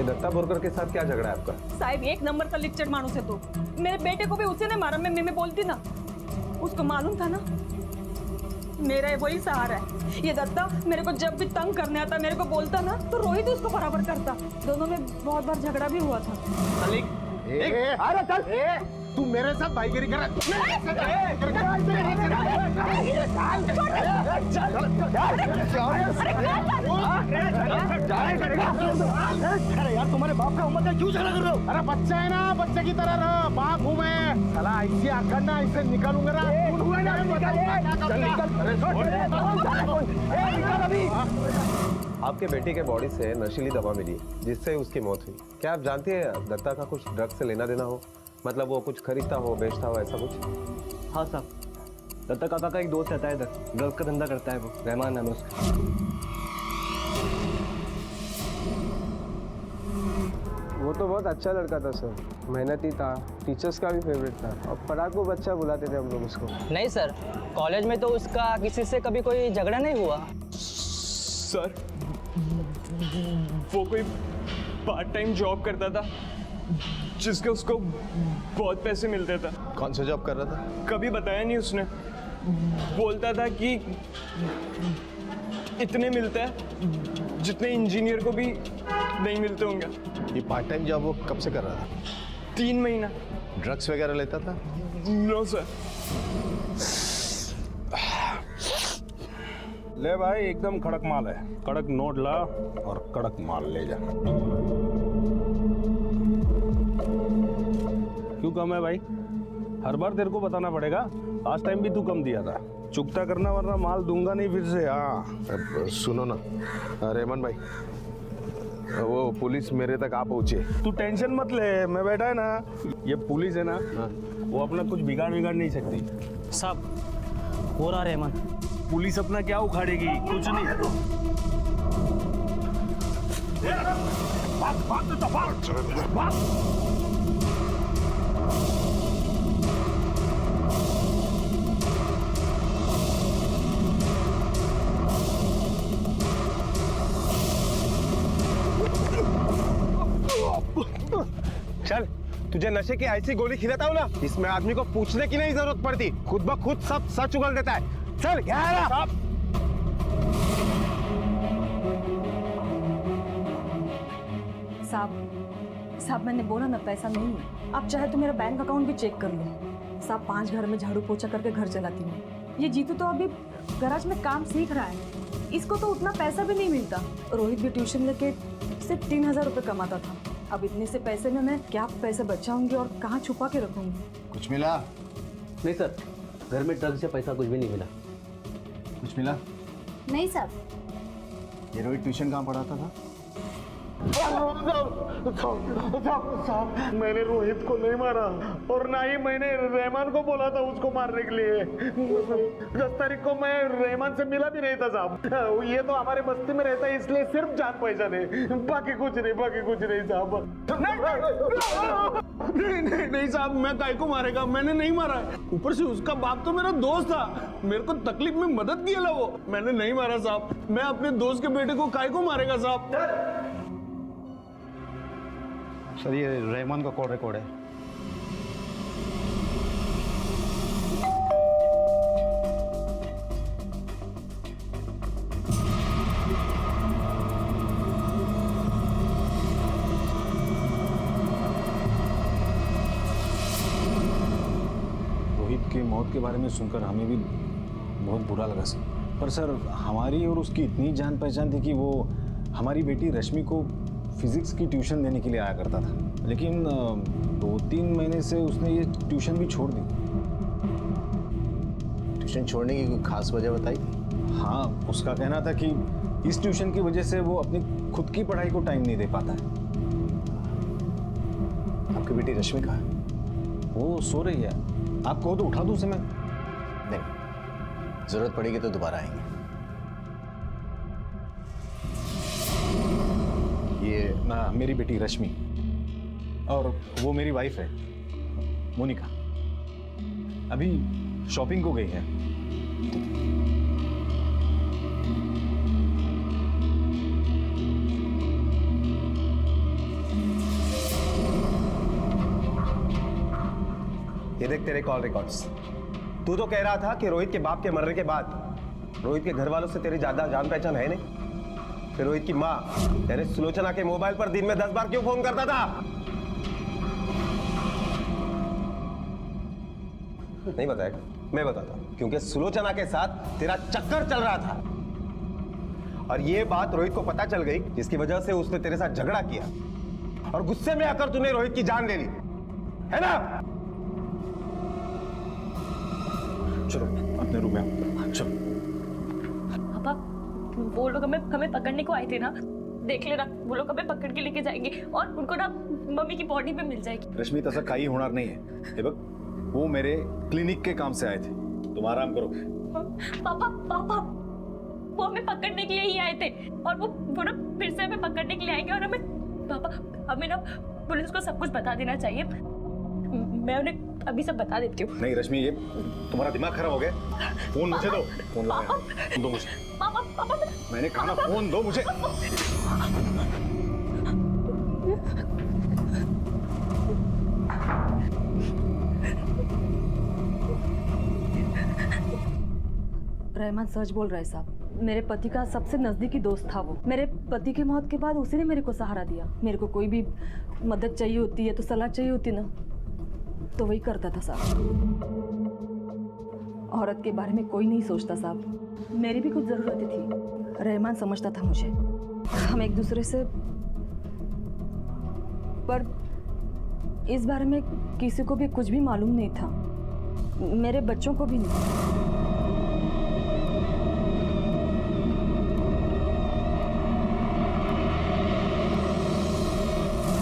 दत्ता बोरकर के साथ क्या झगड़ा है आपका? साहब एक नंबर का लिक्चर मानुस है तो। मेरे बेटे को भी उसी ने मारा, मैं बोलती ना। उसको मालूम था ना मेरा वही सहारा है। ये दत्ता मेरे को जब भी तंग करने आता, मेरे को बोलता ना तो रोहित उसको बराबर करता। दोनों में बहुत बार झगड़ा भी हुआ था। अरे चल, तू मेरे साथ भाईगिरी कर यार, तुम्हारे बाप का उम्र क्यों झगड़ा कर रहे हो? अरे बच्चा है ना, बच्चे की तरह रहो। बाप हूँ मैं, साला ऐसी आकर ना ऐसे निकालूंगा ना। आपके बेटे के बॉडी से नशीली दवा मिली जिससे उसकी मौत हुई। क्या आप जानते हैं दत्ता का कुछ ड्रग्स से लेना देना हो? मतलब वो कुछ खरीदता हो, बेचता हो, ऐसा कुछ? हाँ साहब, दत्ता काका का एक दोस्त रहता है इधर, ड्रग्स का धंधा करता है। वो रहमान नाम है उसका। वो तो बहुत अच्छा लड़का था सर, मेहनती था, टीचर्स का भी फेवरेट था और पढ़ाकू बच्चा बुलाते थे हम लोग उसको। नहीं सर, कॉलेज में तो उसका किसी से कभी कोई झगड़ा नहीं हुआ। सर वो कोई पार्ट टाइम जॉब करता था जिसके उसको बहुत पैसे मिलते थे। कौन सा जॉब कर रहा था? कभी बताया नहीं उसने। बोलता था कि इतने मिलते हैं जितने इंजीनियर को भी नहीं मिलते होंगे। ये पार्ट टाइम जॉब वो कब से कर रहा था? 3 महीना। ड्रग्स वगैरह लेता था? No sir. ले भाई, एकदम कड़क माल है। कड़क नोट ला और कड़क माल ले जा। क्यों कम है भाई? हर बार तेरे को बताना पड़ेगा। लास्ट टाइम भी तू कम दिया था। चुकता करना वरना माल दूंगा नहीं फिर से। हाँ सुनो ना रेमन भाई, वो पुलिस मेरे तक आ पहुंचे। तू टेंशन मत ले, मैं बैठा है ना। ये पुलिस है ना, वो अपना कुछ बिगाड़ नहीं सकती। साहब हो रहा रहमान। पुलिस अपना क्या उखाड़ेगी? कुछ नहीं है। चल, तुझे नशे की ऐसी गोली खिलाता हूँ ना, इसमें आदमी को पूछने की नहीं जरूरत पड़ती, खुद ब खुद सब सच उगल देता है। चल गहरा। साहब मैंने बोला ना पैसा नहीं है। आप चाहे तो मेरा बैंक अकाउंट भी चेक कर लो। साहब 5 घर में झाड़ू पोछा करके घर चलाती हूँ। ये जीतू तो अभी गैराज में काम सीख रहा है, इसको तो उतना पैसा भी नहीं मिलता। रोहित भी ट्यूशन लेके सिर्फ 3000 रुपये कमाता था। अब इतने से पैसे में मैं क्या पैसे बचाऊंगी और कहाँ छुपा के रखूंगी? कुछ मिला? नहीं सर, घर में ड्रग्स से पैसा कुछ भी नहीं मिला। कुछ मिला? नहीं सर। ये रोहित ट्यूशन कहाँ पढ़ाता था? मैंने रोहित को नहीं मारा और ना ही मैंने रहमान को बोला था उसको मारने के लिए। 10 तारीख को मैं रहमान से मिला भी नहीं था साहब। ये तो हमारे बस्ती में रहता है इसलिए सिर्फ जान पहचान है, बाकी कुछ नहीं साहब। नहीं साहब, मैं काय को मारेगा? मैंने नहीं मारा। ऊपर से उसका बाप तो मेरा दोस्त था, मेरे को तकलीफ में मदद किया वो। मैंने नहीं मारा साहब। मैं अपने दोस्त के बेटे को काय को मारेगा साहब? सर ये रहमान का कॉल रिकॉर्ड है। रोहित की मौत के बारे में सुनकर हमें भी बहुत बुरा लगा सर। पर सर हमारी और उसकी इतनी जान पहचान थी कि वो हमारी बेटी रश्मि को फिजिक्स की ट्यूशन देने के लिए आया करता था, लेकिन 2-3 महीने से उसने ये ट्यूशन भी छोड़ दी। ट्यूशन छोड़ने की कोई खास वजह बताई? हाँ, उसका कहना था कि इस ट्यूशन की वजह से वो अपनी खुद की पढ़ाई को टाइम नहीं दे पाता है। आपकी बेटी रश्मि कहाँ है? वो सो रही है। आप कहो तो उठा दूं उसे मैं? नहीं, जरूरत पड़ेगी तो दोबारा आएंगे। ये ना मेरी बेटी रश्मि और वो मेरी वाइफ है मोनिका, अभी शॉपिंग को गई है। देख तेरे कॉल रिकॉर्ड्स। तू तो कह रहा था कि रोहित के बाप के मरने के बाद रोहित के घर वालों से तेरी ज्यादा जान पहचान है नहीं। फिर रोहित की माँ यानी सुलोचना के मोबाइल पर दिन में 10 बार क्यों फोन करता था? नहीं बताएगा? मैं बताता हूं। क्योंकि सुलोचना के साथ तेरा चक्कर चल रहा था और ये बात रोहित को पता चल गई, जिसकी वजह से उसने तेरे साथ झगड़ा किया और गुस्से में आकर तूने रोहित की जान ले ली, है ना? चलो अपने रूम में आओ, चलो। पापा वो लोग हमें पकड़ने को आए थे ना, देख लेना वो लोग हमें पकड़ के लेके जाएंगे और उनको ना मम्मी की बॉडी में मिल जाएगी। रश्मि तसा काही होणार नहीं है। हे बघ, वो मेरे क्लिनिक के काम से आए थे, तुम आराम करो। पापा वो हमें पकड़ने के लिए ही आए थे और वो ना फिर से हमें पकड़ने के लिए आएंगे और हमें ना पुलिस को सब कुछ बता देना चाहिए। मैं उन्हें अभी सब बता देती हूँ। नहीं रश्मि, ये तुम्हारा दिमाग खराब हो गया। फोन मुझे दो, फोन दो मुझे। पापा मैंने कहा ना, फोन दो मुझे। रहमान सच बोल रहे साहब। मेरे पति का सबसे नजदीकी दोस्त था वो। मेरे पति के मौत के बाद उसी ने मेरे को सहारा दिया। मेरे को कोई भी मदद चाहिए होती है तो सलाह चाहिए होती ना, तो वही करता था साहब। औरत के बारे में कोई नहीं सोचता साहब। मेरी भी कुछ ज़रूरतें थी, रहमान समझता था मुझे। हम एक दूसरे से, पर इस बारे में किसी को भी कुछ भी मालूम नहीं था, मेरे बच्चों को भी नहीं।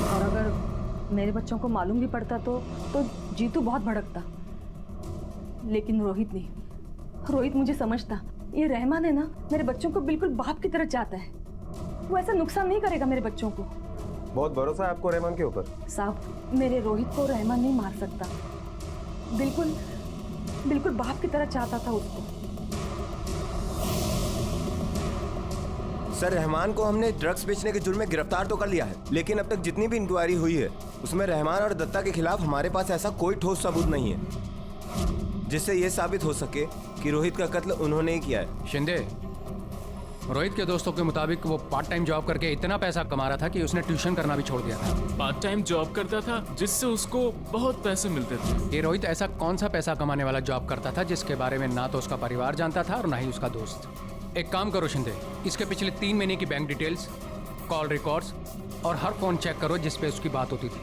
और अगर मेरे बच्चों को मालूम भी पड़ता तो जीतू बहुत भड़कता, लेकिन रोहित नहीं। रोहित मुझे समझता। ये रहमान है ना, मेरे बच्चों को बिल्कुल बाप की तरह चाहता है। वो ऐसा नुकसान नहीं करेगा मेरे बच्चों को। बहुत भरोसा है आपको रहमान के ऊपर? साहब, मेरे रोहित को रहमान नहीं मार सकता। बिल्कुल बाप की तरह चाहता था उसको। सर, रहमान को हमने ड्रग्स बेचने के जुर्म में गिरफ्तार तो कर लिया है, लेकिन अब तक जितनी भी इंक्वायरी हुई है उसमें रहमान और दत्ता के खिलाफ हमारे पास ऐसा कोई ठोस सबूत नहीं है जिससे ये साबित हो सके कि रोहित का कत्ल उन्होंने ही किया है। शिंदे, रोहित के दोस्तों के मुताबिक वो पार्ट टाइम जॉब करके इतना पैसा कमा रहा था कि उसने ट्यूशन करना भी छोड़ दिया था। पार्ट टाइम जॉब करता था जिससे उसको बहुत पैसे मिलते थे। ये रोहित ऐसा कौन सा पैसा कमाने वाला जॉब करता था जिसके बारे में ना तो उसका परिवार जानता था और ना ही उसका दोस्त। एक काम करो शिंदे, इसके पिछले 3 महीने की बैंक डिटेल्स, कॉल रिकॉर्ड्स और हर फोन चेक करो जिस पे उसकी बात होती थी।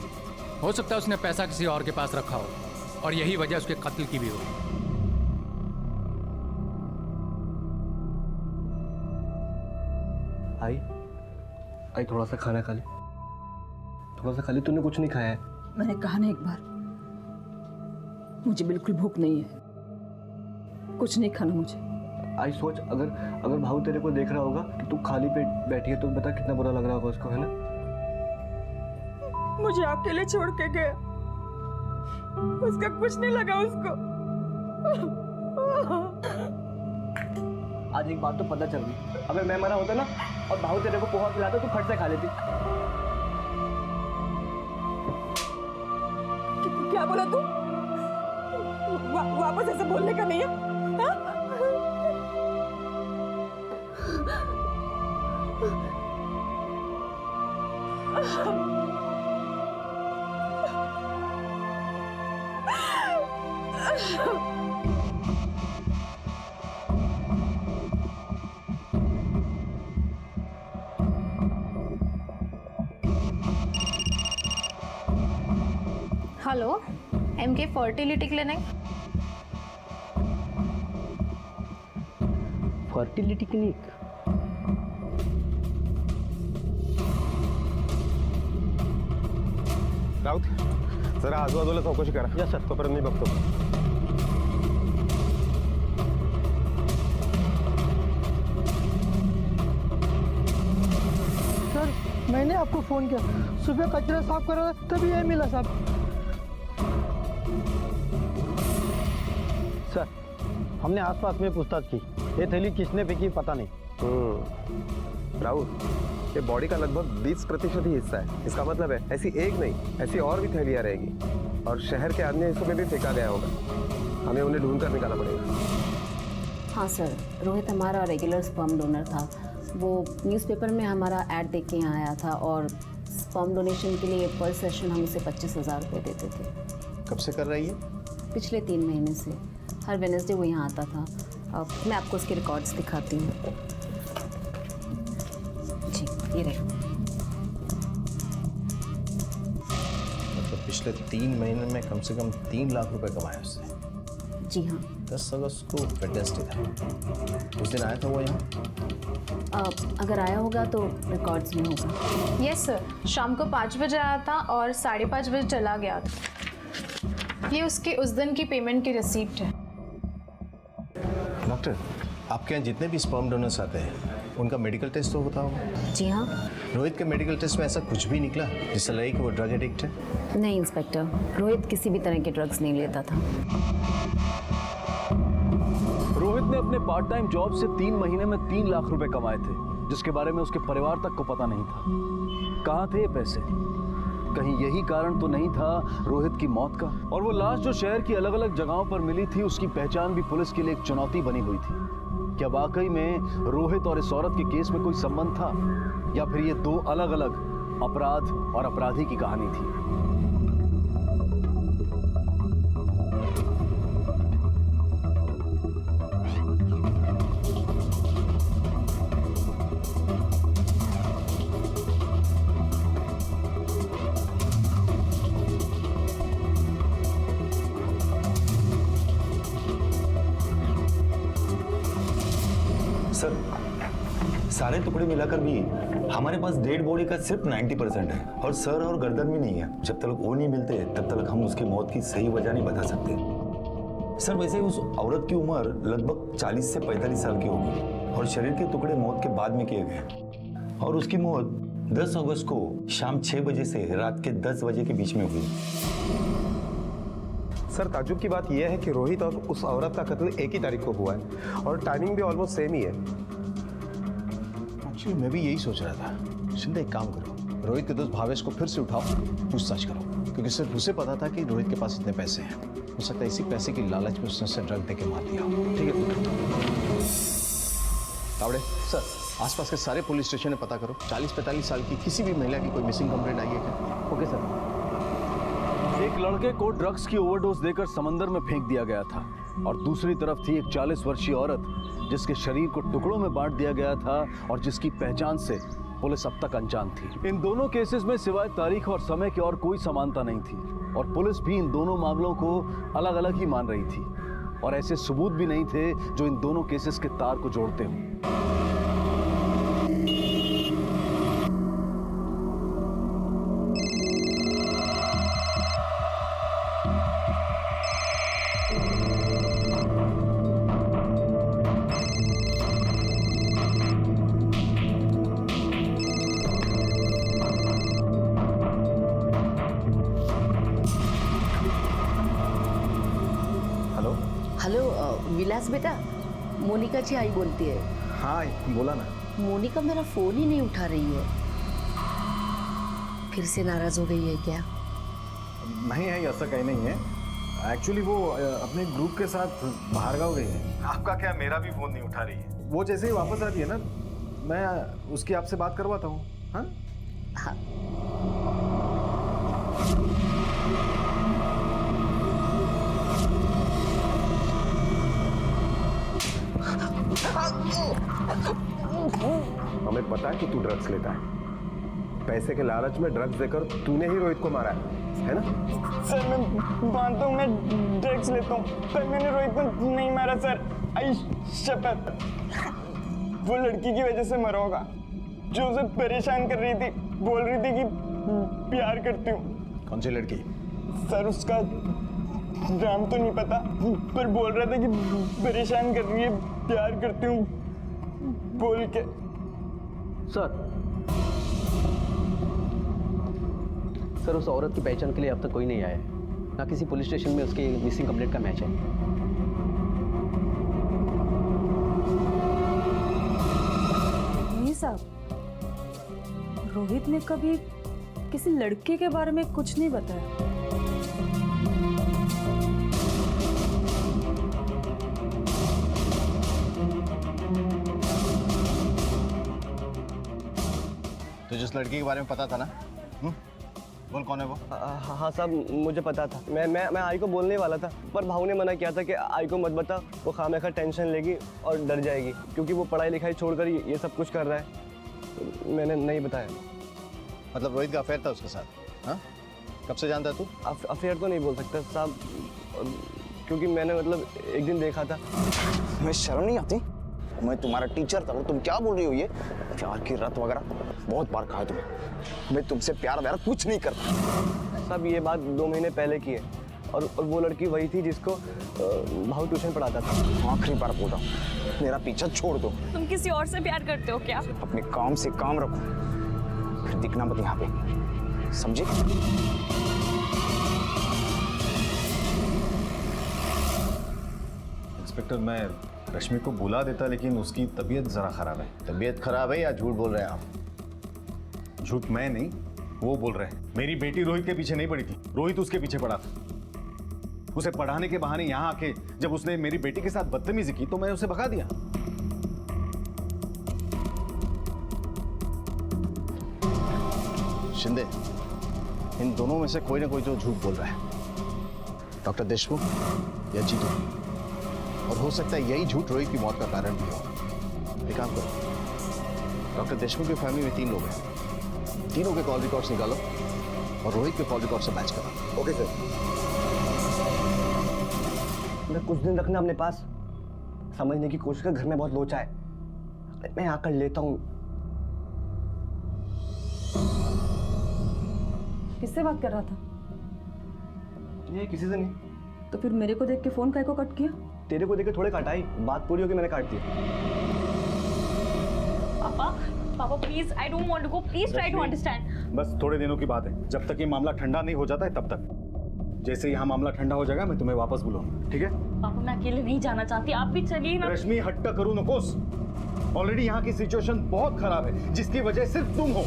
हो सकता है उसने पैसा किसी और के पास रखा हो और यही वजह उसके कत्ल की भी हो। आई थोड़ा सा खाना खा ले, थोड़ा सा खा ले। तूने कुछ नहीं खाया है। मैंने कहा ना एक बार, मुझे बिल्कुल भूख नहीं है, कुछ नहीं खाना मुझे। आई सोच, अगर भाऊ तेरे को देख रहा होगा कि तू खाली पेट बैठी है तो बता कितना बुरा लग रहा होगा उसको, है ना? मुझे अकेले छोड़ के गया, उसका कुछ नहीं लगा उसको। आज एक बात तो पता चल गई, अगर मैं मरा होता ना और भाऊ तेरे को पोहा खिलाता तो फट से खा लेती। क्या बोला तू? वापस ऐसे बोलने का नहीं है, हाँ? Hello, MK fertility clinic. Fertility clinic? Raut, जरा आजूबाजूला चौकशी करा। या सर, तोपर्यंत मी बघतो। सर, मैंने आपको फ़ोन किया, सुबह कचरा साफ कर रहा था तभी ये मिला साहब। सर, हमने आसपास में पूछताछ की, ये थैली किसने फेंकी पता नहीं। राहुल, ये बॉडी का लगभग 20% ही हिस्सा है। इसका मतलब है ऐसी एक नहीं, ऐसी और भी थैलियां रहेगी और शहर के अन्य हिस्सों में भी फेंका गया होगा। हमें उन्हें ढूंढ कर निकालना पड़ेगा। हाँ सर, रोहित हमारा रेगुलर स्पर्म डोनर था। वो न्यूज़पेपर में हमारा ऐड देख के यहाँ आया था और स्पर्म डोनेशन के लिए पर सेशन हम उसे 25,000 रुपये देते थे। कब से कर रही है? पिछले 3 महीने से हर वेडनेसडे वो यहाँ आता था। मैं आपको उसके रिकॉर्ड्स दिखाती हूँ। जी, ये रहे। मतलब पिछले 3 महीने में कम से कम 3 लाख रुपए कमाए उसने। जी हाँ। 10 अगस्त को वेडनेसडे था, उस दिन आया था वो यहाँ? अगर आया होगा तो रिकॉर्ड्स में होगा। यस सर, शाम को 5 बजे आया था और 5:30 बजे चला गया था। ये उसके उस दिन की पेमेंट की रिसीप्ट है। डॉक्टर, आपके यहाँ जितने भी स्पर्म डोनर्स आते हैं उनका मेडिकल टेस्ट तो होता होगा? जी हाँ। रोहित के मेडिकल टेस्ट में ऐसा कुछ भी निकला जिससे लगे कि वो ड्रग एडिक्ट है? नहीं इंस्पेक्टर, रोहित किसी भी तरह के ड्रग्स नहीं लेता था। रोहित ने अपने पार्ट टाइम जॉब से 3 महीने में 3 लाख रुपए कमाए थे, जिसके बारे में उसके परिवार तक को पता नहीं था। कहाँ थे ये पैसे? कहीं यही कारण तो नहीं था रोहित की मौत का? और वो लाश जो शहर की अलग अलग जगहों पर मिली थी, उसकी पहचान भी पुलिस के लिए एक चुनौती बनी हुई थी। क्या वाकई में रोहित और इस औरत के केस में कोई संबंध था, या फिर ये 2 अलग अलग अपराध और अपराधी की कहानी थी? सर, सारे टुकड़े मिलाकर भी हमारे पास डेड बॉडी का सिर्फ 90% है और सर और गर्दन भी नहीं है। जब तक वो नहीं मिलते तब तक हम उसकी मौत की सही वजह नहीं बता सकते। सर, वैसे उस औरत की उम्र लगभग 40 से 45 साल की होगी और शरीर के टुकड़े मौत के बाद में किए गए और उसकी मौत 10 अगस्त को शाम 6 बजे से रात के 10 बजे के बीच में हुई। सर, ताज्जुब की बात यह है कि रोहित और उस औरत का कत्ल एक ही तारीख को हुआ है और टाइमिंग भी ऑलमोस्ट सेम ही है। एक्चुअली मैं भी यही सोच रहा था। शिंदे, एक काम करो, रोहित के दोस्त भावेश को फिर से उठाओ, पूछताछ करो, क्योंकि सिर्फ उसे पता था कि रोहित के पास इतने पैसे हैं। हो सकता है इसी पैसे की लालच में उसने उसे ड्रग दे के मार दिया। ठीक है तावड़े सर, आसपास के सारे पुलिस स्टेशन में पता करो 40-45 साल की किसी भी महिला की कोई मिसिंग कंप्लेंट आई है क्या? Okay sir. एक लड़के को ड्रग्स की ओवरडोज देकर समंदर में फेंक दिया गया था और दूसरी तरफ थी एक 40 वर्षीय औरत जिसके शरीर को टुकड़ों में बांट दिया गया था और जिसकी पहचान से पुलिस अब तक अनजान थी। इन दोनों केसेस में सिवाय तारीख और समय की और कोई समानता नहीं थी और पुलिस भी इन दोनों मामलों को अलग अलग ही मान रही थी और ऐसे सबूत भी नहीं थे जो इन दोनों केसेस के तार को जोड़ते हों। हेलो विलास बेटा, मोनिका जी आई बोलती है। हाँ बोला ना। मोनिका मेरा फोन ही नहीं उठा रही है। फिर से नाराज हो गई है क्या? नहीं है, ऐसा कहीं नहीं है। एक्चुअली वो अपने ग्रुप के साथ बाहर गाँव गई है। आपका क्या, मेरा भी फोन नहीं उठा रही है। वो जैसे ही वापस आती है ना, मैं उसकी आपसे बात करवाता हूँ। हाँ हाँ। हमें पता है कि तू ड्रग्स लेता है। पैसे के लालच में ड्रग्स देकर तूने ही रोहित को मारा है ना? सर, मैं मानता हूँ मैं ड्रग्स लेता हूँ, पर मैंने रोहित को नहीं मारा सर। आई शपथ। वो लड़की की वजह से मरा होगा जो उसे परेशान कर रही थी, बोल रही थी कि प्यार करती हूँ। कौन सी लड़की? सर, उसका नाम तो नहीं पता, पर बोल रहा था कि परेशान कर रही है, प्यार करती हूँ बोल के। सर, उस औरत की पहचान के लिए अब तक कोई नहीं आया है, ना किसी पुलिस स्टेशन में उसके मिसिंग कंप्लेंट का मैच है। नहीं साहब, रोहित ने कभी किसी लड़के के बारे में कुछ नहीं बताया। तो जिस लड़की के बारे में पता था ना, बोल कौन है वो? हाँ साहब, मुझे पता था। मैं आई को बोलने वाला था, पर भाऊ ने मना किया था कि आई को मत बता, वो खामखा टेंशन लेगी और डर जाएगी, क्योंकि वो पढ़ाई लिखाई छोड़कर ये सब कुछ कर रहा है। तो मैंने नहीं बताया। मतलब रोहित का अफेयर था उसके साथ? हाँ, कब से जानता है तू? अफेयर तो नहीं बोल सकता साहब, क्योंकि मैंने मतलब एक दिन देखा था। तुम्हें शर्म नहीं आती? मैं तुम्हारा टीचर था, तुम क्या बोल रही हो? ये प्यार की रत वगैरह बहुत बार कहा तुम्हें। मैं तुमसे प्यार वगैरह कुछ नहीं करता। साहब ये बात 2 महीने पहले की है, और वो लड़की वही थी जिसको भाऊ ट्यूशन पढ़ाता था। आखिरी बार बोल रहा हूँ, मेरा पीछा छोड़ दो। तुम किसी और से प्यार करते हो क्या? अपने काम से काम रखो, फिर दिखना मत यहाँ पे, समझे? इंस्पेक्टर, मैं रश्मि को बुला देता, लेकिन उसकी तबीयत जरा खराब है। तबीयत खराब है या झूठ बोल रहे हैं आप? झूठ मैं नहीं, वो बोल रहे हैं। मेरी बेटी रोहित के पीछे नहीं पड़ी थी, रोहित उसके पीछे पड़ा था। उसे पढ़ाने के बहाने यहाँ आके जब उसने मेरी बेटी के साथ बदतमीजी की तो मैं उसे भगा दिया। शिंदे, इन दोनों में से कोई ना कोई तो झूठ बोल रहा है, डॉक्टर देशमुख या जीतू। और हो सकता है यही झूठ रोहित की मौत का कारण भी हो। एक काम करो, डॉक्टर देशमुख की फैमिली में 3 लोग हैं, तीनों के कॉल रिकॉर्ड्स निकालो और रोहित के कॉल रिकॉर्ड से मैच करो। Okay sir. मैं कुछ दिन रखना अपने पास, समझने की कोशिश कर। घर में बहुत लोचा है, मैं आकर लेता हूँ। किससे बात कर रहा था? ये किसी से नहीं। तो फिर मेरे को देख के फोन काहे को कट किया? तेरे को देख के थोड़े काटा ही, बात पूरी होगी, मैंने काट दिया। पापा please, I don't want to go, please try to understand. बस थोड़े दिनों की बात है, जब तक ये मामला ठंडा नहीं हो जाता है तब तक। जैसे यहाँ मामला ठंडा हो जाएगा मैं तुम्हें वापस बुलाऊंगा, ठीक है? पापा मैं अकेले नहीं जाना चाहती, आप भी चलिए ना। रश्मि, हट्टा करूँ नकोस। ऑलरेडी यहाँ की सिचुएशन बहुत खराब है, जिसकी वजह सिर्फ तुम हो।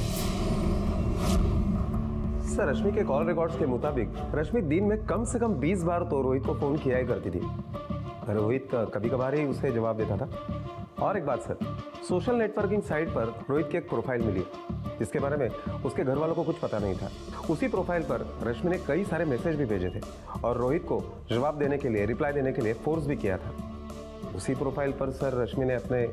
सर, रश्मि के कॉल रिकॉर्ड्स के मुताबिक रश्मि दिन में कम से कम 20 बार तो रोहित को फोन किया ही करती थी। रोहित कभी कभार ही उसे जवाब देता था। और एक बात सर, सोशल नेटवर्किंग साइट पर रोहित की एक प्रोफाइल मिली, जिसके बारे में उसके घर वालों को कुछ पता नहीं था। उसी प्रोफाइल पर रश्मि ने कई सारे मैसेज भी भेजे थे और रोहित को जवाब देने के लिए, रिप्लाई देने के लिए फोर्स भी किया था। उसी प्रोफाइल पर सर रश्मि ने अपने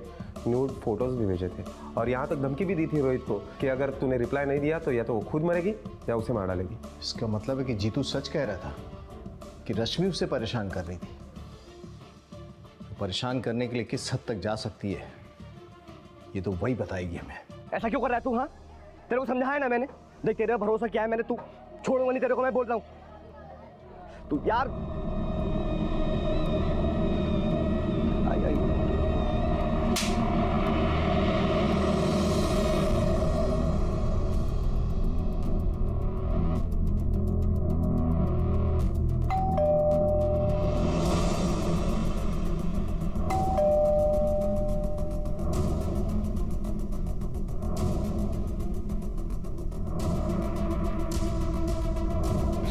न्यूड फोटोज भी भेजे थे और यहाँ तक धमकी भी दी थी रोहित को कि अगर तूने रिप्लाई नहीं दिया तो या तो वो खुद मरेगी या उसे मार डालेगी। इसका मतलब है कि जीतू सच कह रहा था कि रश्मि उसे परेशान कर रही थी। परेशान करने के लिए किस हद तक जा सकती है ये तो वही बताएगी हमें। ऐसा क्यों कर रहा है तू? हाँ, तेरे को समझाया ना मैंने। देख तेरे भरोसा क्या है मैंने, तू छोड़ूंगा नहीं तेरे को, मैं बोल रहा हूँ। तू यार आई।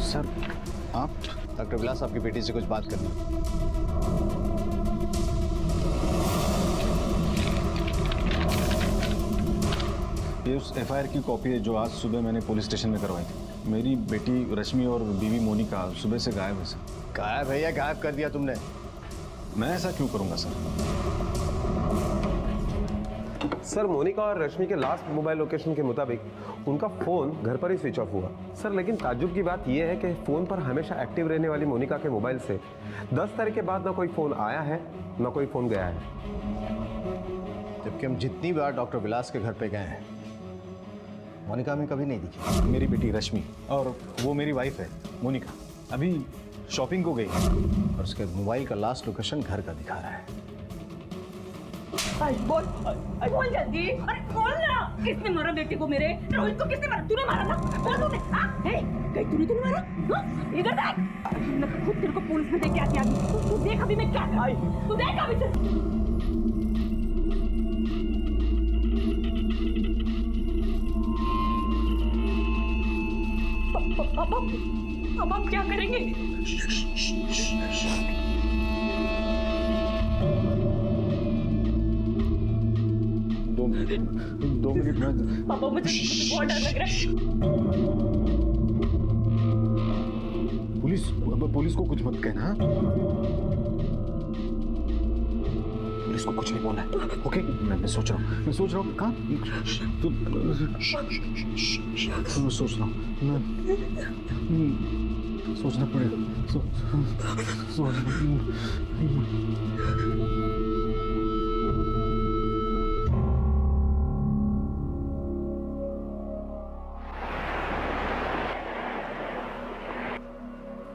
सर, आप डॉक्टर विलास आपकी बेटी से कुछ बात करनी है। ये उस एफआईआर की कॉपी है जो आज सुबह मैंने पुलिस स्टेशन में करवाई थी। मेरी बेटी रश्मि और बीवी मोनिका सुबह से गायब है सर। गायब है या गायब कर दिया तुमने? मैं ऐसा क्यों करूंगा सर? सर, मोनिका और रश्मि के लास्ट मोबाइल लोकेशन के मुताबिक उनका फोन घर पर ही स्विच ऑफ हुआ। सर, लेकिन ताज्जुब की बात यह है कि फोन पर हमेशा एक्टिव रहने वाली मोनिका के मोबाइल से 10 तारीख के बाद ना कोई फोन आया है ना कोई फोन गया है। जबकि हम जितनी बार डॉक्टर विलास के घर पे गए हैं मोनिका हमें कभी नहीं दिखी। मेरी बेटी रश्मि और वो मेरी वाइफ है मोनिका, अभी शॉपिंग को गई है और उसके मोबाइल का लास्ट लोकेशन घर का दिखा रहा है। बोल जल्दी, अरे बोल ना, किसने मारा बेटे को मेरे? रोहित को किसने मारा? तूने मारा ना? बोल तूने। हाँ, कहीं तूने मारा? हाँ, इधर देख, मैं खुद तेरे को पुलिस में देख के आती आ गई। तू देख अभी मैं क्या कर रही हूँ, तू देख अभी। अब आप क्या करेंगे? दो मिनट में पापा मुझे बहुत डर लग रहा है। पुलिस को कुछ मत कहना। पुलिस को कुछ नहीं बोलना है, ओके? मैं सोच रहा हूँ कहाँ मैं सोच रहा हूँ, सोचना पड़ेगा।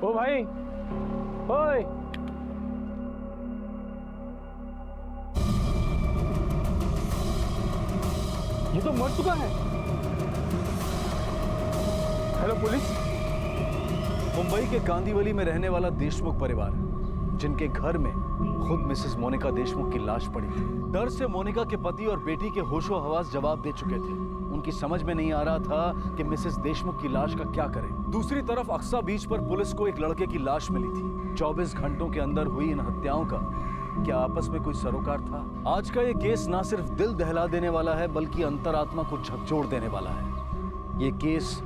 ओ भाई, ओए, ये तो मर चुका है। Hello police. मुंबई के कांदीवली में रहने वाला देशमुख परिवार, जिनके घर में खुद मिसेस मोनिका देशमुख की लाश पड़ी थी। डर से मोनिका के पति और बेटी के होशो हवास जवाब दे चुके थे। उनकी समझ में नहीं आ रहा था कि मिसेस देशमुख की लाश का क्या करें। दूसरी तरफ अक्सा बीच पर पुलिस को एक लड़के की लाश मिली थी। 24 घंटों के अंदर हुई इन हत्याओं का क्या आपस में कोई सरोकार था? आज का ये केस ना सिर्फ दिल दहला देने वाला है, बल्कि अंतरात्मा को झकझोर देने वाला है। ये केस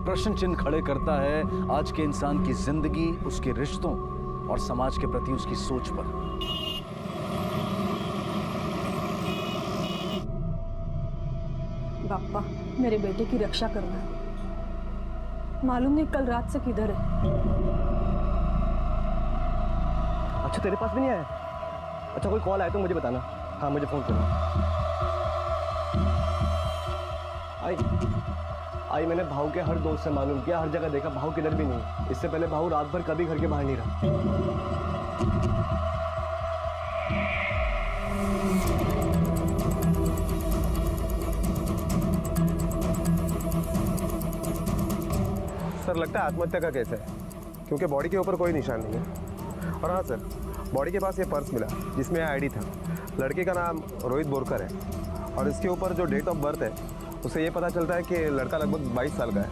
प्रश्न चिन्ह खड़े करता है आज के इंसान की जिंदगी, उसके रिश्तों और समाज के प्रति उसकी सोच पर। बाप्पा, मेरे बेटे की रक्षा करना। मालूम नहीं कल रात से किधर है। अच्छा तेरे पास भी नहीं आया? अच्छा कोई कॉल आया तो मुझे बताना। हाँ मुझे फोन करना। आई मैंने भाऊ के हर दोस्त से मालूम किया, हर जगह देखा, भाऊ किधर भी नहीं। इससे पहले भाऊ रात भर कभी घर के बाहर नहीं रहा। सर लगता है आत्महत्या का केस है, क्योंकि बॉडी के ऊपर कोई निशान नहीं है। और हाँ सर, बॉडी के पास ये पर्स मिला जिसमें आईडी था। लड़के का नाम रोहित बोरकर है और इसके ऊपर जो डेट ऑफ बर्थ है उससे ये पता चलता है कि लड़का लगभग 22 साल का है।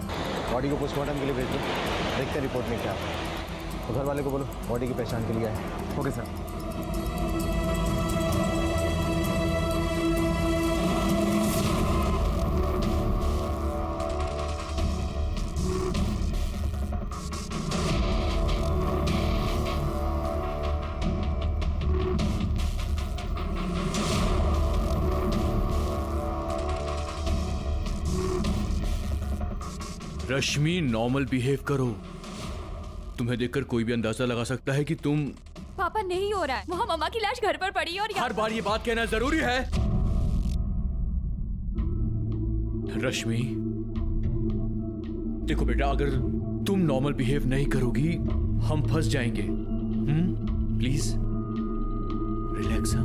बॉडी को पोस्टमार्टम के लिए भेज दो, देखते रिपोर्ट में क्या। तो घर वाले को बोलो बॉडी की पहचान के लिए आए। Okay sir. Rashmi, normal behave करो। तुम्हें देखकर कोई भी अंदाजा लगा सकता है कि तुम। पापा नहीं हो रहा है, वहाँ मम्मा की लाश घर पर पड़ी है और हर बार ये बात कहना जरूरी है? रश्मि देखो बेटा, अगर तुम नॉर्मल बिहेव नहीं करोगी हम फंस जाएंगे। Please relax.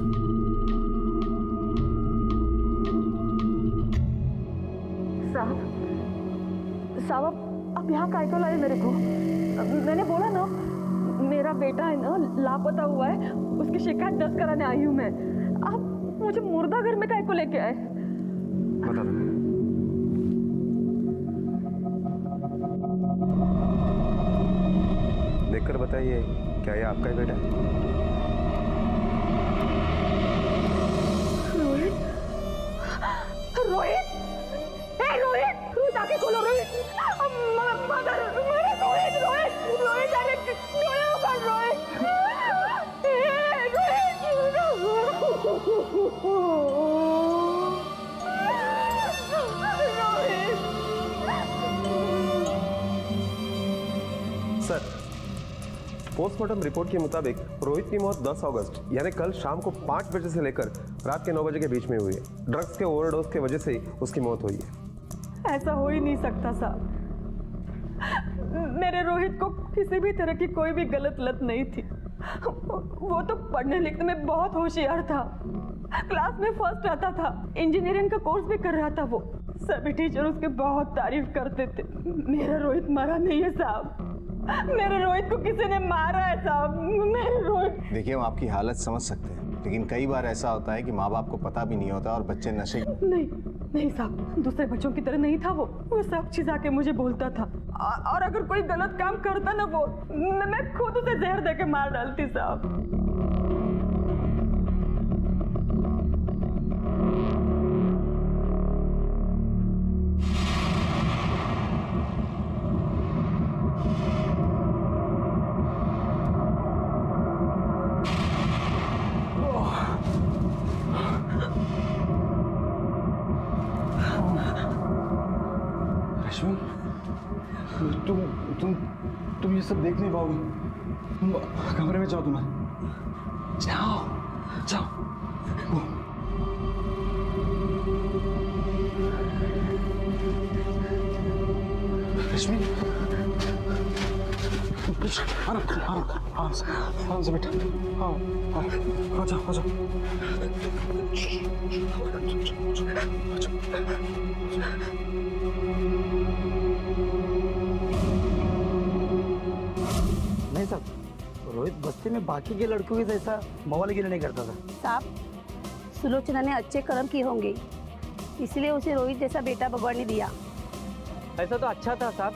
साहब अब यहाँ काय को लाए मेरे को? मैंने बोला ना मेरा बेटा है ना लापता हुआ है, उसकी शिकायत दर्ज कराने आई हूँ मैं। आप मुझे मुर्दा घर में काय को लेके आए? बता दो। देखकर बताइए, क्या ये आपका ही बेटा है? रोहित, रोहित, रोहित, जाके खोलो रोहित। मगर मेरे रोहित, रोहित, रोहित, अरे क्यों कर रोहित? सर, पोस्टमार्टम रिपोर्ट के मुताबिक रोहित की मौत 10 अगस्त यानी कल शाम को 5 बजे से लेकर रात के 9 बजे के बीच में हुई है। ड्रग्स के ओवरडोज की वजह से उसकी मौत हुई है। ऐसा हो ही नहीं सकता साहब। मेरे रोहित को किसी भी तरह की कोई भी गलत लत नहीं थी। वो तो पढ़ने लिखने में बहुत होशियार था, क्लास में फर्स्ट आता था, इंजीनियरिंग का कोर्स भी कर रहा था। वो सभी टीचर उसके बहुत तारीफ करते थे। मेरा रोहित मरा नहीं है साहब, मेरे रोहित को किसी ने मारा है साहब। मेरे रोहित। देखिए हम आपकी हालत समझ सकते हैं, लेकिन कई बार ऐसा होता है कि माँ बाप को पता भी नहीं होता और बच्चे नशे। नहीं, नहीं साहब, दूसरे बच्चों की तरह नहीं था वो सब चीज आके मुझे बोलता था और अगर कोई गलत काम करता ना वो मैं खुद उसे जहर देके मार डालती साहब। रश्मि, तुम ये सब देख नहीं पाओगी। कमरे में जाओ, तुम्हारे जाओ जाओ। रश्मि, आराम से बेटा, आओ आओ, आ जाओ आ जाओ। नहीं साहब, रोहित बस्ती में बाकी के लड़कों के जैसा मवालीगिरी नहीं करता था। साहब, सुलोचना ने अच्छे कर्म किए होंगे, इसलिए उसे रोहित जैसा बेटा भगवान ने दिया। ऐसा तो अच्छा था साहब,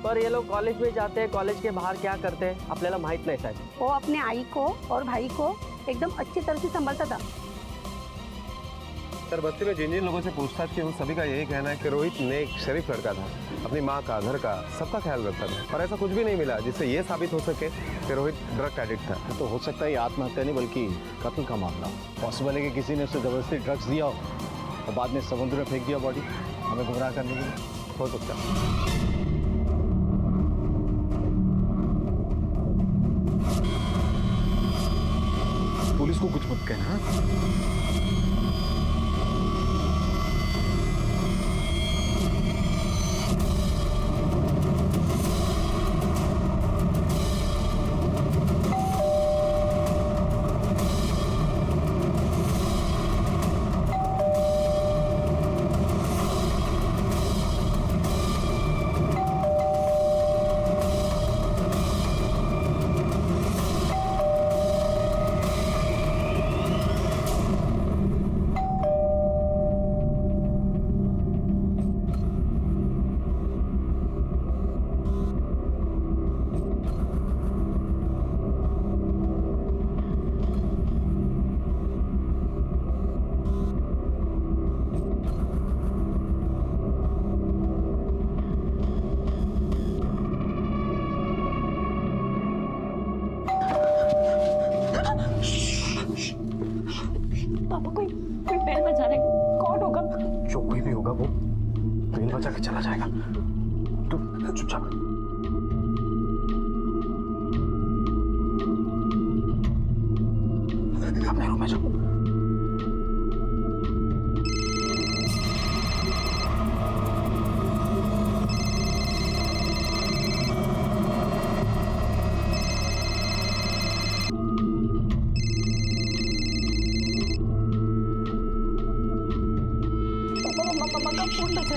पर ये लोग कॉलेज में जाते हैं, कॉलेज के बाहर क्या करते हैं आपल्याला माहित नहीं साहब। वो अपने आई को और भाई को एकदम अच्छी तरह से संभालता था। सर, बस्ती में जिन जिन लोगों से पूछताछ की उन सभी का यही कहना है कि रोहित नेक शरीफ लड़का था, अपनी माँ का, घर का, सबका ख्याल रखता था, पर ऐसा कुछ भी नहीं मिला जिससे ये साबित हो सके कि रोहित ड्रग एडिक्ट था। तो हो सकता है ये आत्महत्या नहीं बल्कि कत्ल का मामला हो। पॉसिबल है कि किसी ने उसे जबरदस्ती ड्रग्स दिया हो और बाद में समुद्र में फेंक दिया बॉडी, हमें गुमराह करने के लिए। हो सकता है। पुलिस को कुछ मत कहना। पापा, कोई बेल बजा रहे, कौन होगा? जो कोई भी होगा वो बेल बजा के चला जाएगा। तू चुपचाप। अपने रूम में जाओ। पापा का फोन बजा।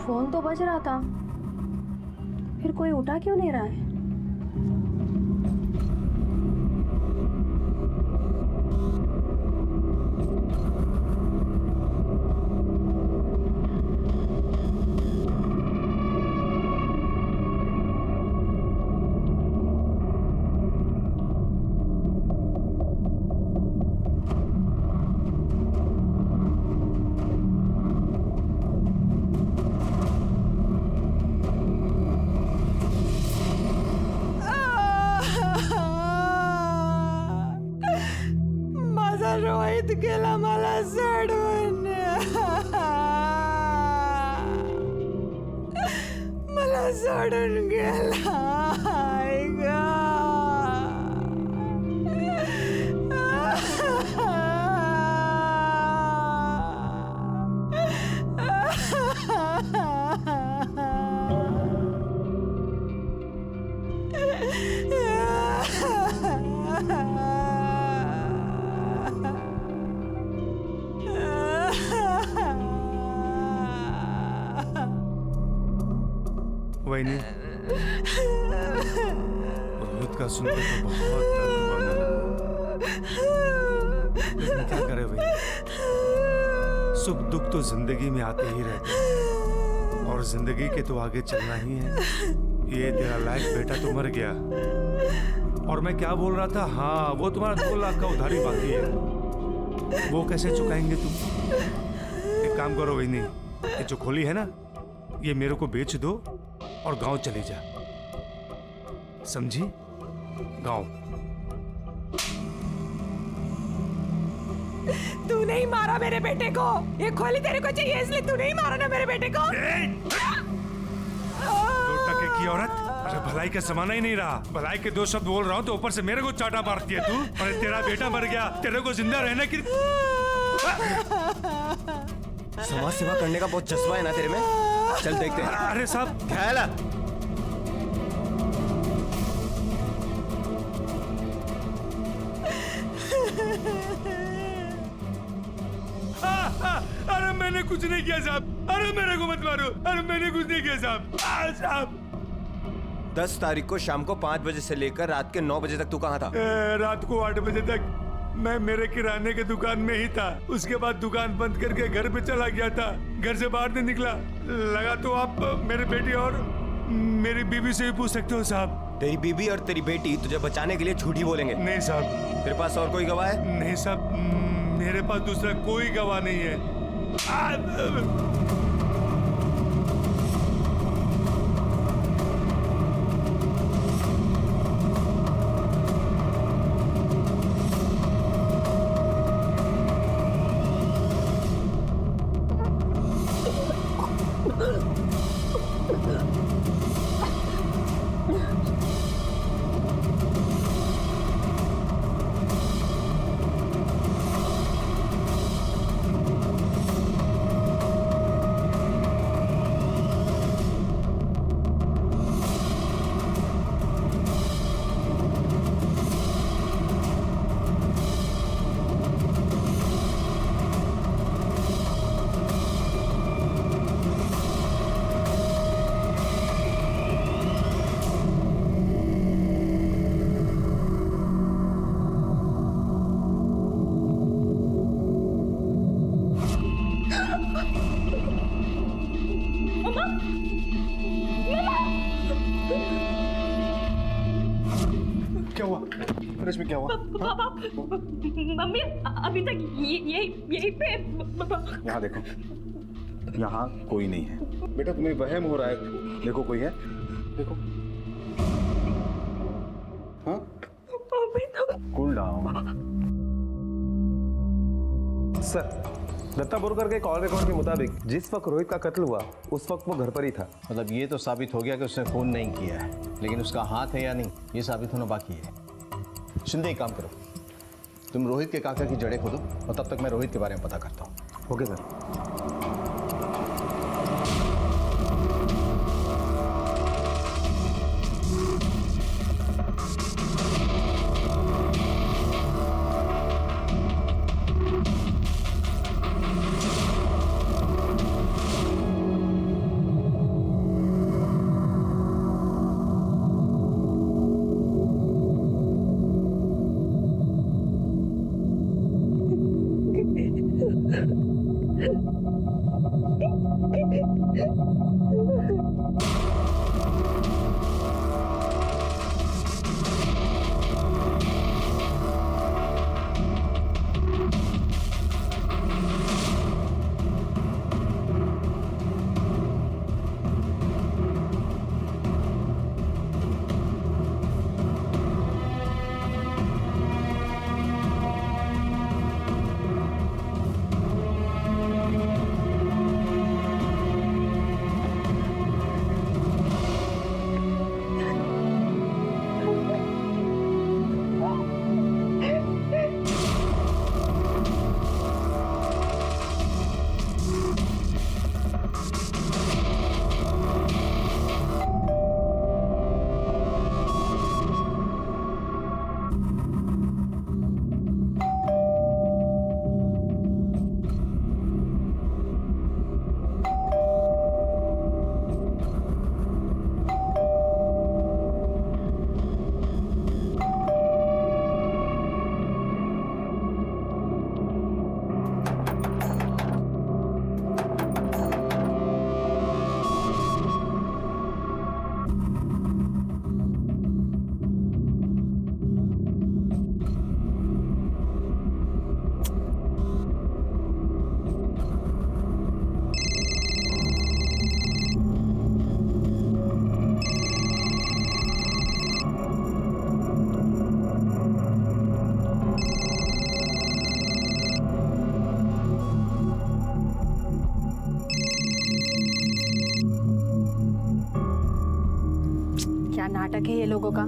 फोन तो बज रहा था, फिर कोई उठा क्यों नहीं रहा है? रोहित गेला मला सोडून, मला सोडून गेला. आई गं. वहीनी, रोहित का सुनकर तो बहुत दर्द हुआ मेरा, लेकिन क्या करे भाई, सुख दुख तो जिंदगी में आते ही रहते हैं और जिंदगी के तो आगे चलना ही है। ये तेरा लायक बेटा तो मर गया, और मैं क्या बोल रहा था, हाँ वो तुम्हारा 2 लाख का उधारी बाकी है, वो कैसे चुकाएंगे तुम? एक काम करो वहीनी, ये जो खोली है ना, ये मेरे को बेच दो और गांव चले जा, समझी? गांव। तू नहीं मारा मेरे बेटे को, ये खोली तेरे को चाहिए इसलिए तू नहीं मारा ना मेरे बेटे को। 2 टके की औरत, अरे भलाई का जमाना ही नहीं रहा, भलाई के 2 शब्द बोल रहा हूँ तो ऊपर से मेरे को चाटा मारती है तू। अरे तेरा बेटा मर गया, तेरे को जिंदा रहना कि समाज सेवा करने का बहुत जज्बा है ना तेरे में, चल देखते हैं। अरे साहब ख्याल है। अरे मैंने कुछ नहीं किया साहब, अरे मेरे को मत मारो, अरे मैंने कुछ नहीं किया साहब। साहब 10 तारीख को शाम को 5 बजे से लेकर रात के 9 बजे तक तू कहाँ था? रात को 8 बजे तक मैं मेरे किराने के दुकान में ही था, उसके बाद दुकान बंद करके घर पे चला गया था, घर से बाहर नहीं निकला। लगा तो आप मेरे बेटी और मेरी बीवी से भी पूछ सकते हो साहब। तेरी बीबी और तेरी बेटी तुझे बचाने के लिए झूठ ही बोलेंगे। नहीं साहब। तेरे पास और कोई गवाह है? नहीं साहब, मेरे पास दूसरा कोई गवाह नहीं है। क्या हुआ रश्मि, क्या हुआ? पापा, मम्मी अभी तक यही पे। यहाँ देखो, यहाँ कोई नहीं है बेटा, तुम्हें वहम हो रहा है। देखो कोई है, देखो। हाँ cool down. Sir, Datta Borkar के कॉल रिकॉर्ड के मुताबिक जिस वक्त रोहित का कत्ल हुआ उस वक्त वो घर पर ही था। मतलब ये तो साबित हो गया कि उसने फोन नहीं किया है, लेकिन उसका हाथ है या नहीं ये साबित होना बाकी है। शिंदे एक काम करो, तुम रोहित के काका की जड़ें खोदो और तब तक मैं रोहित के बारे में पता करता हूँ। Okay sir. नाटक है ये लोगों का।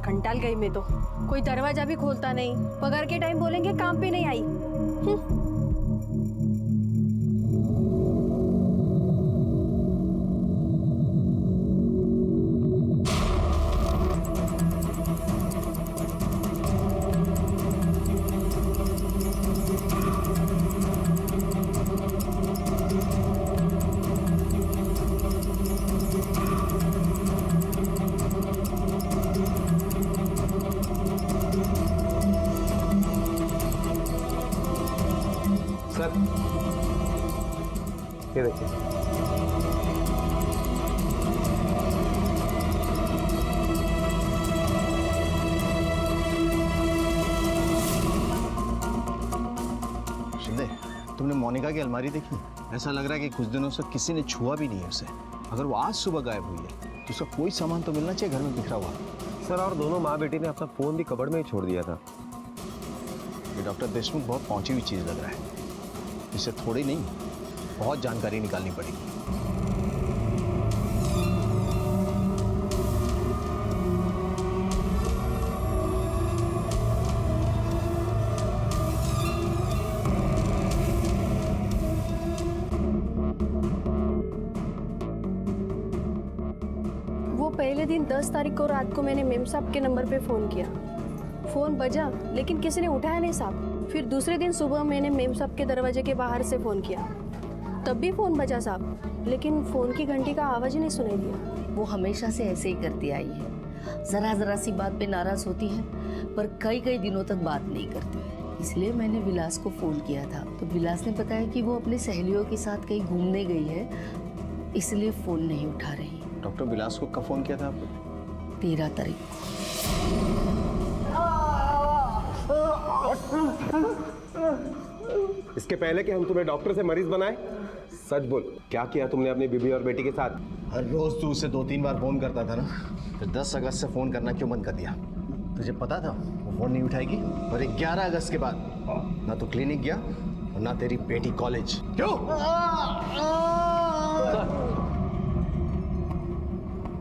कंटाल गई मैं तो, कोई दरवाजा भी खोलता नहीं, पगार के टाइम बोलेंगे काम पे नहीं आई। सर ये देखिए, शिंदे, तुमने मोनिका की अलमारी देखी? ऐसा लग रहा है कि कुछ दिनों से किसी ने छुआ भी नहीं है उसे। अगर वो आज सुबह गायब हुई है तो उसका कोई सामान तो मिलना चाहिए घर में बिखरा हुआ। सर और दोनों माँ बेटी ने अपना फोन भी कबर्ड में ही छोड़ दिया था। ये डॉक्टर देशमुख बहुत पहुंची हुई चीज लग रहा है। इसे थोड़ी नहीं, बहुत जानकारी निकालनी पड़ेगी। वो पहले दिन 10 तारीख को रात को मैंने मेम साहब के नंबर पे फ़ोन किया। फ़ोन बजा लेकिन किसी ने उठाया नहीं साहब। फिर दूसरे दिन सुबह मैंने मेम साहब के दरवाजे के बाहर से फ़ोन किया, तब भी फ़ोन बजा साहब, लेकिन फ़ोन की घंटी का आवाज़ ही नहीं सुनाई दिया। वो हमेशा से ऐसे ही करती आई है, ज़रा ज़रा सी बात पे नाराज़ होती है पर कई कई दिनों तक बात नहीं करती। इसलिए मैंने विलास को फ़ोन किया था तो विलास ने बताया कि वो अपनी सहेलियों के साथ कहीं घूमने गई है, इसलिए फ़ोन नहीं उठा रही। डॉक्टर विलास को कब फ़ोन किया था आपने? 13 तारीख इसके पहले कि हम तुम्हें डॉक्टर से मरीज बनाए, सच बोल, क्या किया तुमने अपनी बीबी और बेटी के साथ? हर रोज तू उसे 2-3 बार फोन करता था ना, फिर 10 अगस्त से फोन करना क्यों बंद कर दिया? तुझे पता था वो फोन नहीं उठाएगी। और 11 अगस्त के बाद ना तो क्लिनिक गया और ना तेरी बेटी कॉलेज। क्यों?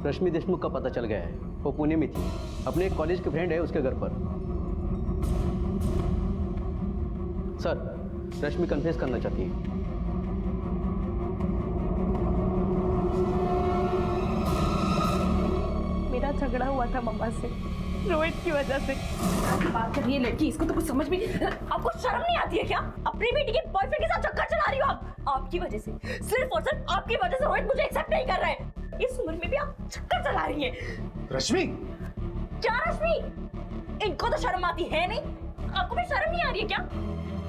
रश्मि देशमुख का पता चल गया है, वो पुणे में थी, अपने एक कॉलेज के फ्रेंड है उसके घर पर। सर, रश्मि कन्फेस करना चाहती है। मेरा झगड़ा हुआ था मम्मा से रोहित की वजह से। बात कर रही है लड़की, इसको तो कुछ समझ भी नहीं। आपको शर्म नहीं आती है क्या? अपनी बेटी के बॉयफ्रेंड के साथ चक्कर चला रही हो आप। आपकी वजह से, सिर्फ और सिर्फ आपकी वजह से रोहित मुझे एक्सेप्ट नहीं कर रहा है। इस उम्र में भी आप चक्कर चला रही हैं। रश्मि, क्या रश्मि? इनको तो शर्म आती है नहीं, आपको भी शर्म नहीं आ रही है क्या?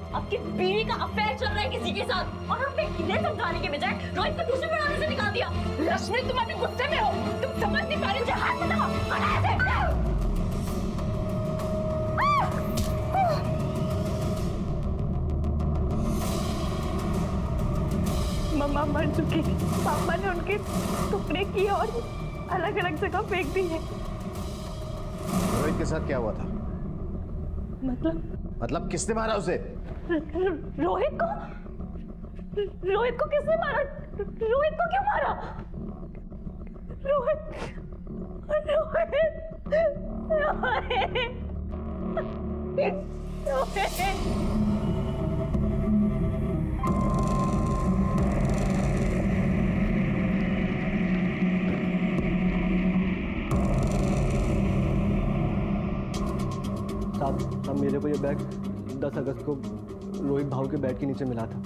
आपकी बीवी का अफेयर चल रहा है किसी के साथ और आपने इन्हें समझाने के बजाय रोहित को ट्यूशन पढ़ाने से निकाल दिया। रश्मि, तुम अपने गुस्से में हो, तुम समझ नहीं पा रही। मुझे हाथ बताओ, हटाए से। मम्मा मर चुकी, पापा ने उनके टुकड़े किए और अलग अलग जगह फेंक दिए। रोहित के साथ क्या हुआ था? मतलब किसने मारा उसे? रोहित को किसने मारा? रोहित को क्यों मारा? रोहित साहब, मेरे को ये बैग 10 अगस्त को रोहित भाऊ के बेड के नीचे मिला था।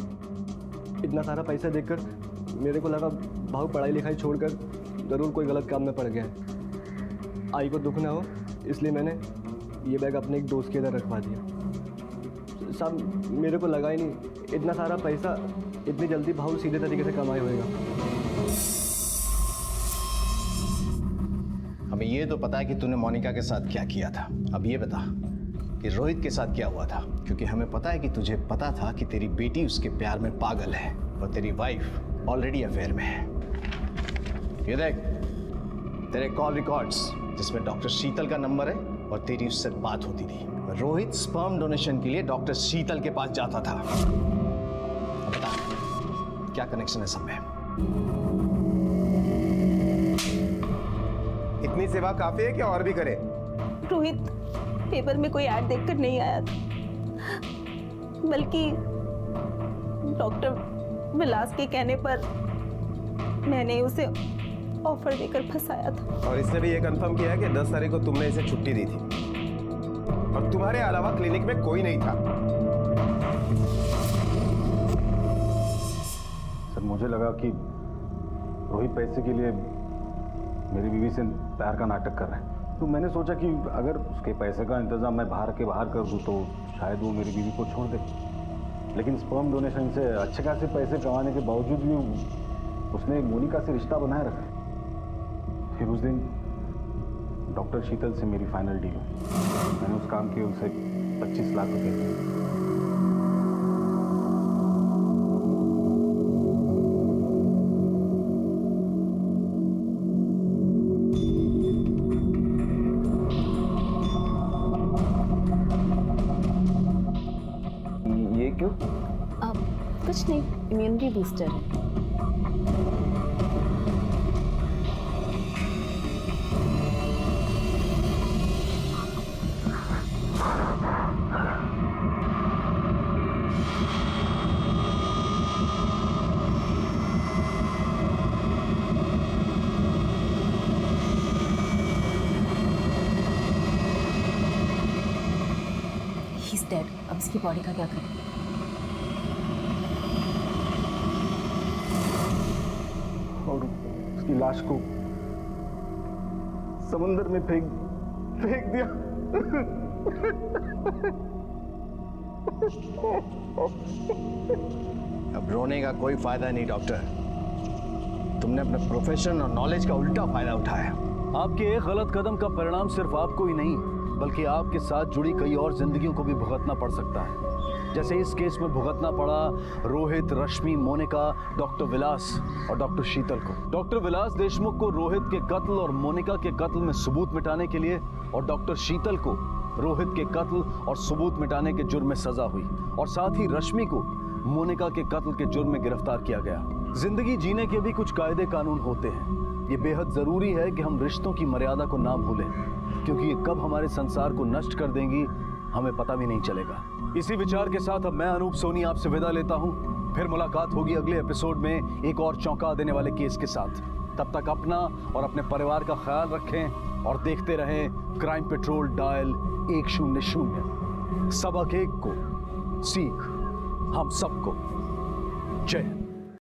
इतना सारा पैसा देखकर मेरे को लगा भाऊ पढ़ाई लिखाई छोड़कर ज़रूर कोई गलत काम में पड़ गया है। आई को दुख ना हो इसलिए मैंने ये बैग अपने एक दोस्त के इधर रखवा दिया। साहब, मेरे को लगा ही नहीं इतना सारा पैसा इतनी जल्दी भाऊ सीधे तरीके से कमाए होएगा। हमें ये तो पता है कि तूने मोनिका के साथ क्या किया था। अब ये बता कि रोहित के साथ क्या हुआ था, क्योंकि हमें पता है कि तुझे पता था कि तेरी बेटी उसके प्यार में पागल है और तेरी वाइफ ऑलरेडी अफेयर में है। ये देख तेरे कॉल रिकॉर्ड्स जिसमें डॉक्टर शीतल का नंबर है और तेरी उससे बात होती थी। रोहित स्पर्म डोनेशन के लिए डॉक्टर शीतल के पास जाता था। अब बता क्या कनेक्शन है सब में? इतनी सेवा काफी है कि और भी करे? रोहित पेपर में कोई ऐड देखकर नहीं आया था, बल्कि डॉक्टर विलास के कहने पर मैंने उसे ऑफर देकर फंसाया था। और इसने भी ये कंफर्म किया कि 10 तारीख को तुमने इसे छुट्टी दी थी और तुम्हारे अलावा क्लिनिक में कोई नहीं था। सर मुझे लगा कि रोहित पैसे के लिए मेरी बीवी से प्यार का नाटक कर रहा है, तो मैंने सोचा कि अगर उसके पैसे का इंतजाम मैं बाहर कर दूं तो शायद वो मेरी बीवी को छोड़ दे। लेकिन स्पर्म डोनेशन से अच्छे खासे पैसे कमाने के बावजूद भी उसने मोनिका से रिश्ता बनाए रखा। फिर उस दिन डॉक्टर शीतल से मेरी फाइनल डील हुई। मैंने उस काम के उनसे 25 लाख रुपए दिए। ये क्यों? कुछ नहीं, इम्यूनिटी बूस्टर है। He's dead. अब इसकी बॉडी का क्या करें? और उसकी लाश को समुंदर में फेंक दिया। अब रोने का कोई फायदा नहीं डॉक्टर, तुमने अपने प्रोफेशन और नॉलेज का उल्टा फायदा उठाया। आपके एक गलत कदम का परिणाम सिर्फ आपको ही नहीं बल्कि आपके साथ जुड़ी कई और जिंदगियों को भी भुगतना पड़ सकता है। जैसे इस केस में भुगतना पड़ा रोहित, रश्मि, मोनिका, डॉक्टर विलास और डॉक्टर शीतल को। डॉक्टर विलास देशमुख को रोहित के कत्ल और मोनिका के कत्ल में सबूत मिटाने के लिए और डॉक्टर शीतल को रोहित के कत्ल और सबूत मिटाने के जुर्म में सजा हुई और साथ ही रश्मि को मोनिका के कत्ल के जुर्म में गिरफ्तार किया गया। जिंदगी जीने के भी कुछ कायदे कानून होते हैं। ये बेहद जरूरी है कि हम रिश्तों की मर्यादा को ना भूलें, क्योंकि ये कब हमारे संसार को नष्ट कर देंगी हमें पता भी नहीं चलेगा। इसी विचार के साथ अब मैं अनूप सोनी आपसे विदा लेता हूं। फिर मुलाकात होगी अगले एपिसोड में एक और चौंका देने वाले केस के साथ। तब तक अपना और अपने परिवार का ख्याल रखें और देखते रहें क्राइम पेट्रोल डायल 100। सबक एक को सीख हम सबको। जय हिंद।